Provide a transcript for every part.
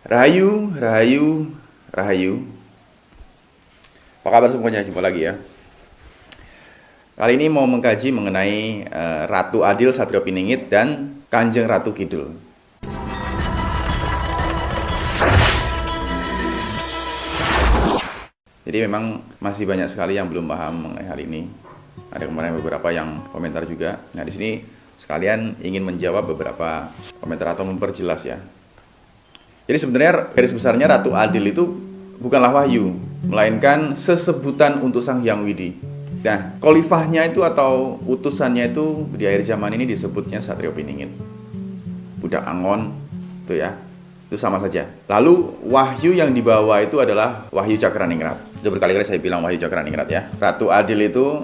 Rahayu, Rahayu, Rahayu. Apa kabar semuanya? Jumpa lagi ya. Kali ini mau mengkaji mengenai Ratu Adil Satrio Piningit dan Kanjeng Ratu Kidul. Jadi memang masih banyak sekali yang belum paham mengenai hal ini. Ada kemarin beberapa yang komentar juga. Nah, di sini sekalian ingin menjawab beberapa komentar atau memperjelas ya. Jadi sebenarnya garis besarnya Ratu Adil itu bukanlah wahyu, melainkan sesebutan untuk Sang Hyang Widi. Nah, khalifahnya itu atau utusannya itu di akhir zaman ini disebutnya Satrio Piningit, Budak Angon, itu ya, itu sama saja. Lalu wahyu yang dibawa itu adalah Wahyu Cakraningrat. Sudah berkali-kali saya bilang Wahyu Cakraningrat ya. Ratu Adil itu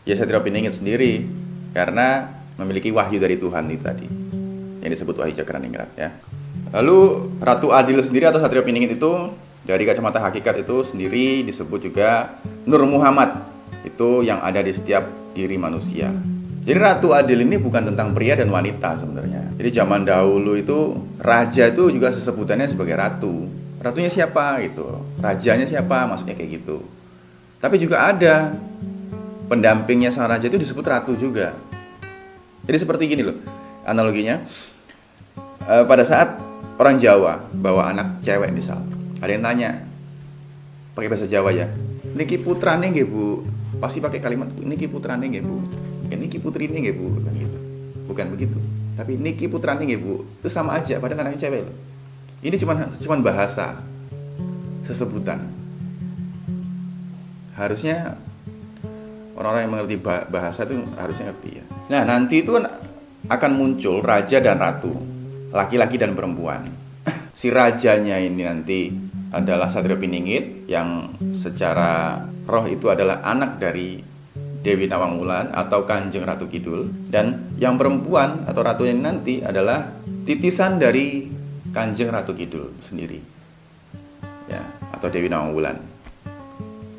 ya Satrio Piningit sendiri karena memiliki wahyu dari Tuhan itu tadi, yang disebut Wahyu Cakraningrat ya. Lalu Ratu Adil sendiri atau Satrio Piningit itu dari kacamata hakikat itu sendiri disebut juga Nur Muhammad, itu yang ada di setiap diri manusia. Jadi Ratu Adil ini bukan tentang pria dan wanita sebenarnya. Jadi zaman dahulu itu raja itu juga sesebutannya sebagai ratu. Ratunya siapa gitu, rajanya siapa, maksudnya kayak gitu. Tapi juga ada pendampingnya sang raja itu disebut ratu juga. Jadi seperti gini loh analoginya. Pada saat orang Jawa bawa anak cewek misal, ada yang tanya pakai bahasa Jawa ya, niki putrane nggih Bu, pasti pakai kalimat niki putrane nggih Bu, niki putrine nggih Bu, kan gitu. Bukan begitu, tapi niki putrane nggih Bu, itu sama aja padahal anaknya cewek loh. Ini cuman bahasa, sesebutan. Harusnya orang-orang yang mengerti bahasa itu harusnya ngerti ya. Nah, nanti itu kan akan muncul raja dan ratu, laki-laki dan perempuan. Si rajanya ini nanti adalah Satrio Piningit yang secara roh itu adalah anak dari Dewi Nawangwulan atau Kanjeng Ratu Kidul, dan yang perempuan atau ratunya ini nanti adalah titisan dari Kanjeng Ratu Kidul sendiri ya, atau Dewi Nawangwulan.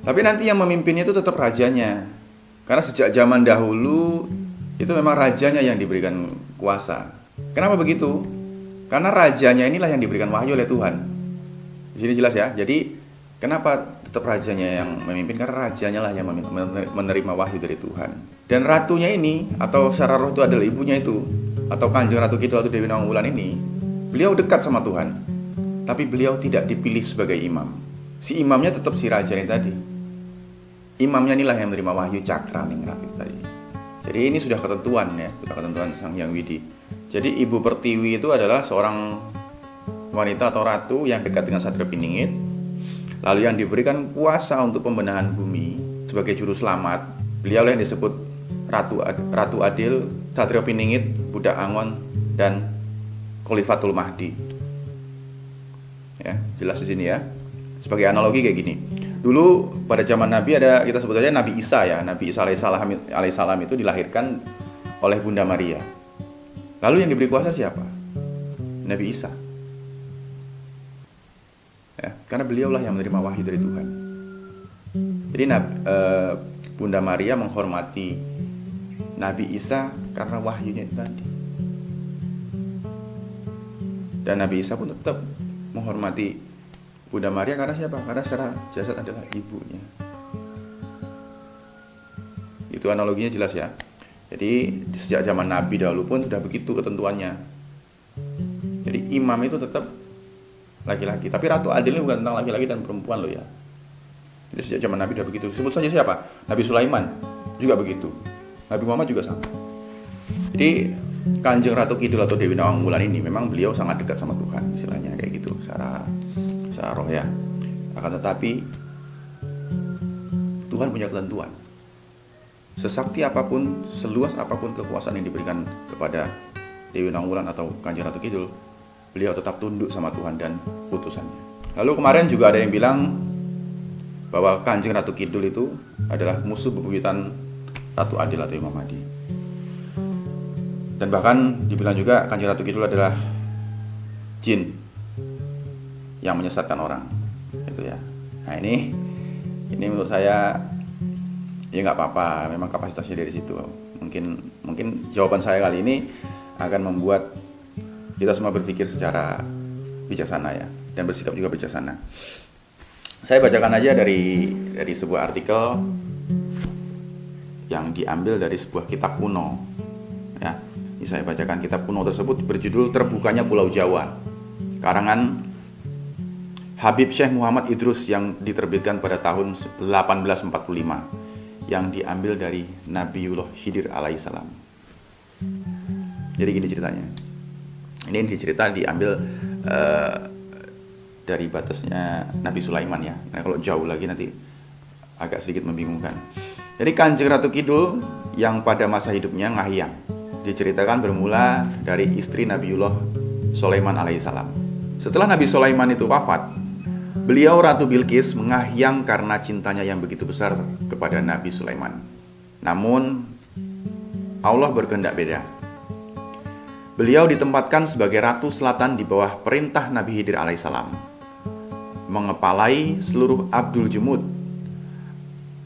Tapi nanti yang memimpinnya itu tetap rajanya, karena sejak zaman dahulu itu memang rajanya yang diberikan kuasa. Kenapa begitu? Karena rajanya inilah yang diberikan wahyu oleh Tuhan. Di sini jelas ya. Jadi kenapa tetap rajanya yang memimpin? Karena rajanya lah yang menerima wahyu dari Tuhan. Dan ratunya ini atau secara roh itu adalah ibunya itu, atau Kanjeng Ratu Kidul atau Dewi Nawangwulan ini, beliau dekat sama Tuhan. Tapi beliau tidak dipilih sebagai imam. Si imamnya tetap si raja ini tadi. Imamnya inilah yang menerima wahyu Cakraningrat itu tadi. Jadi ini sudah ketentuan ya, sudah ketentuan Sang Hyang Widi. Jadi Ibu Pertiwi itu adalah seorang wanita atau ratu yang dekat dengan Satrio Piningit, lalu yang diberikan kuasa untuk pembenahan bumi sebagai juru selamat. Beliau yang disebut Ratu Adil, Satrio Piningit, Budak Angon, dan Khalifatul Mahdi. Ya, jelas di sini ya. Sebagai analogi kayak gini. Dulu pada zaman Nabi ada, kita sebut aja Nabi Isa ya. Nabi Isa alaihissalam itu dilahirkan oleh Bunda Maria. Lalu yang diberi kuasa siapa? Nabi Isa. Ya, karena beliaulah yang menerima wahyu dari Tuhan. Jadi Bunda Maria menghormati Nabi Isa karena wahyunya itu tadi. Dan Nabi Isa pun tetap menghormati Bunda Maria karena siapa? Karena secara jasad adalah ibunya. Itu analoginya jelas ya. Jadi sejak zaman Nabi dahulu pun sudah begitu ketentuannya. Jadi imam itu tetap laki-laki. Tapi Ratu Adil ini bukan tentang laki-laki dan perempuan loh ya. Jadi sejak zaman Nabi sudah begitu. Sebut saja siapa? Nabi Sulaiman juga begitu. Nabi Muhammad juga sama. Jadi Kanjeng Ratu Kidul atau Dewi Nawangwulan ini memang beliau sangat dekat sama Tuhan, istilahnya kayak gitu secara roh ya. Akan tetapi Tuhan punya ketentuan. Sesakti apapun, seluas apapun kekuasaan yang diberikan kepada Dewi Nawangwulan atau Kanjeng Ratu Kidul, beliau tetap tunduk sama Tuhan dan putusannya. Lalu kemarin juga ada yang bilang bahwa Kanjeng Ratu Kidul itu adalah musuh bebuyutan Ratu Adil atau Imam Mahdi. Dan bahkan dibilang juga Kanjeng Ratu Kidul adalah jin yang menyesatkan orang, gitu ya. Nah ini menurut saya ya nggak apa-apa, memang kapasitasnya dari situ. Mungkin jawaban saya kali ini akan membuat kita semua berpikir secara bijaksana ya, dan bersikap juga bijaksana. Saya bacakan aja dari sebuah artikel yang diambil dari sebuah kitab kuno. Ya, ini saya bacakan kitab kuno tersebut berjudul Terbukanya Pulau Jawa, karangan Habib Syekh Muhammad Idrus yang diterbitkan pada tahun 1845, yang diambil dari Nabiullah Khidir alaihissalam. Jadi gini ceritanya. Ini cerita diambil dari batasnya Nabi Sulaiman ya. Nah, kalau jauh lagi nanti agak sedikit membingungkan. Jadi Kanjeng Ratu Kidul yang pada masa hidupnya ngahyang, diceritakan bermula dari istri Nabiullah Sulaiman alaihissalam. Setelah Nabi Sulaiman itu wafat, beliau Ratu Bilqis mengahyang karena cintanya yang begitu besar kepada Nabi Sulaiman. Namun Allah berkehendak beda. Beliau ditempatkan sebagai Ratu Selatan di bawah perintah Nabi Khidir alaihissalam, mengepalai seluruh Abdul Jumud,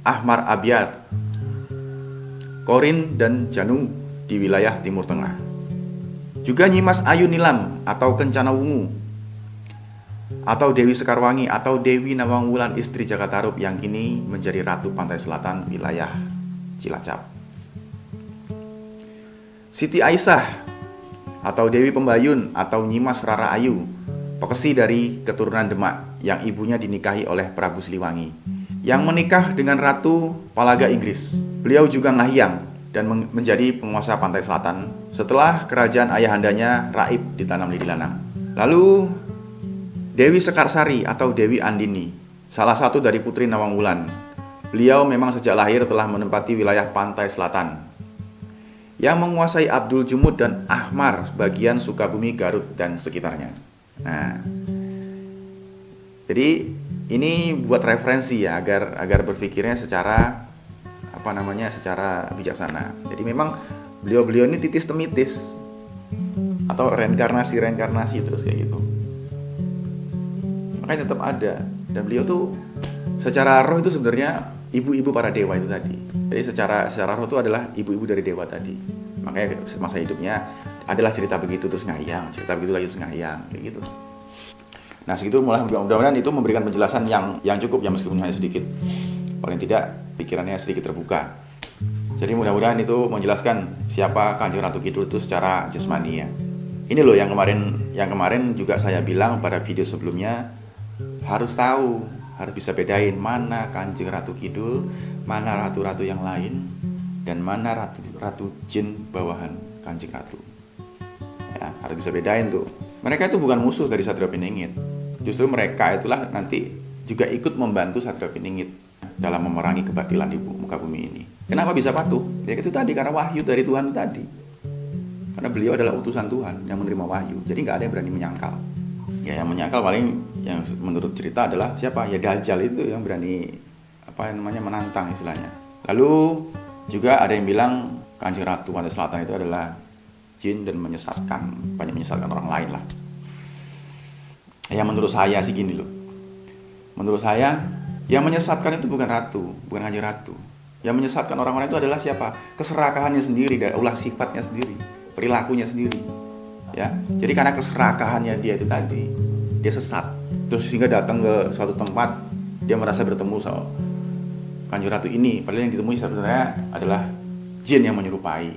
Ahmar Abyad, Korin dan Janu di wilayah Timur Tengah. Juga Nyimas Ayu Nilam atau Kencana Wungu, atau Dewi Sekarwangi atau Dewi Nawang Wulan istri Jaka Tarub yang kini menjadi Ratu Pantai Selatan wilayah Cilacap. Siti Aisyah atau Dewi Pembayun atau Nyimas Rara Ayu, pekesi dari keturunan Demak yang ibunya dinikahi oleh Prabu Siliwangi, yang menikah dengan Ratu Palaga Inggris. Beliau juga ngahyang dan menjadi penguasa Pantai Selatan setelah kerajaan ayahandanya Raib ditanam Lidi Lanang. Lalu Dewi Sekarsari atau Dewi Andini, salah satu dari putri Nawang Wulan. Beliau memang sejak lahir telah menempati wilayah Pantai Selatan yang menguasai Abdul Jumud dan Ahmar, bagian Sukabumi, Garut dan sekitarnya. Nah, jadi ini buat referensi ya, agar berpikirnya secara secara bijaksana. Jadi memang beliau ini titis temitis atau reinkarnasi terus kayak gitu. Makanya tetap ada, dan beliau tuh secara roh itu sebenarnya ibu-ibu para dewa itu tadi. Jadi secara roh itu adalah ibu-ibu dari dewa tadi. Makanya semasa hidupnya adalah cerita begitu terus ngayang, cerita begitu lagi terus ngayang, kayak gitu. Nah, segitu mudah-mudahan itu memberikan penjelasan yang cukup ya, meskipun hanya sedikit. Paling tidak pikirannya sedikit terbuka. Jadi mudah-mudahan itu menjelaskan siapa Kanjeng Ratu Kidul itu secara jasmani ya. Ini loh yang kemarin juga saya bilang pada video sebelumnya, harus tahu, harus bisa bedain mana Kanjeng Ratu Kidul, mana ratu-ratu yang lain, dan mana ratu jin bawahan Kanjeng Ratu. Ya, harus bisa bedain tuh. Mereka itu bukan musuh dari Satrio Piningit. Justru mereka itulah nanti juga ikut membantu Satrio Piningit dalam memerangi kebatilan di muka bumi ini. Kenapa bisa patuh? Ya itu tadi, karena wahyu dari Tuhan tadi. Karena beliau adalah utusan Tuhan yang menerima wahyu. Jadi nggak ada yang berani menyangkal. Ya, yang menyangkal paling yang menurut cerita adalah siapa? Ya Dajjal itu yang berani menantang istilahnya. Lalu juga ada yang bilang Kanjeng Ratu Pantai Selatan itu adalah jin dan banyak menyesatkan orang lain lah. Ya menurut saya sih gini loh. Menurut saya yang menyesatkan itu bukan ratu, bukan Kanjeng Ratu. Yang menyesatkan orang-orang itu adalah siapa? Keserakahannya sendiri, dan ulah sifatnya sendiri, perilakunya sendiri. Ya, jadi karena keserakahannya dia itu tadi, dia sesat. Terus sehingga datang ke suatu tempat, dia merasa bertemu sama Kanjeng Ratu ini, padahal yang ditemui sebenarnya adalah jin yang menyerupai.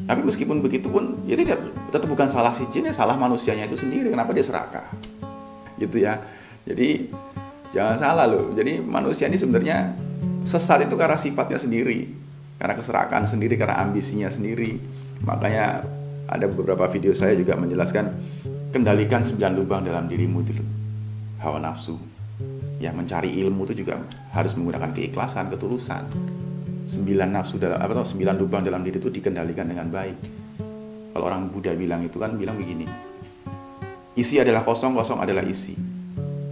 Tapi meskipun begitu pun, ya tetap bukan salah si jin, ya salah manusianya itu sendiri. Kenapa dia serakah? Gitu ya. Jadi jangan salah loh. Jadi manusia ini sebenarnya sesat itu karena sifatnya sendiri, karena keserakahan sendiri, karena ambisinya sendiri. Makanya ada beberapa video saya juga menjelaskan, kendalikan 9 lubang dalam dirimu itu, hawa nafsu. Ya, mencari ilmu itu juga harus menggunakan keikhlasan, ketulusan. 9 lubang dalam diri itu dikendalikan dengan baik. Kalau orang Buddha bilang begini, isi adalah kosong, kosong adalah isi.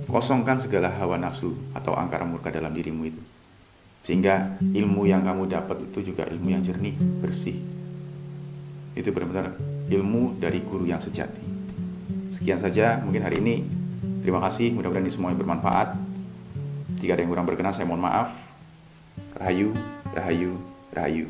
Kosongkan segala hawa nafsu atau angkara murka dalam dirimu itu, sehingga ilmu yang kamu dapat itu juga ilmu yang jernih, bersih. Itu benar-benar ilmu dari guru yang sejati. Sekian saja mungkin hari ini. Terima kasih, mudah-mudahan ini semuanya bermanfaat. Jika ada yang kurang berkenan, saya mohon maaf. Rahayu, rahayu, rahayu.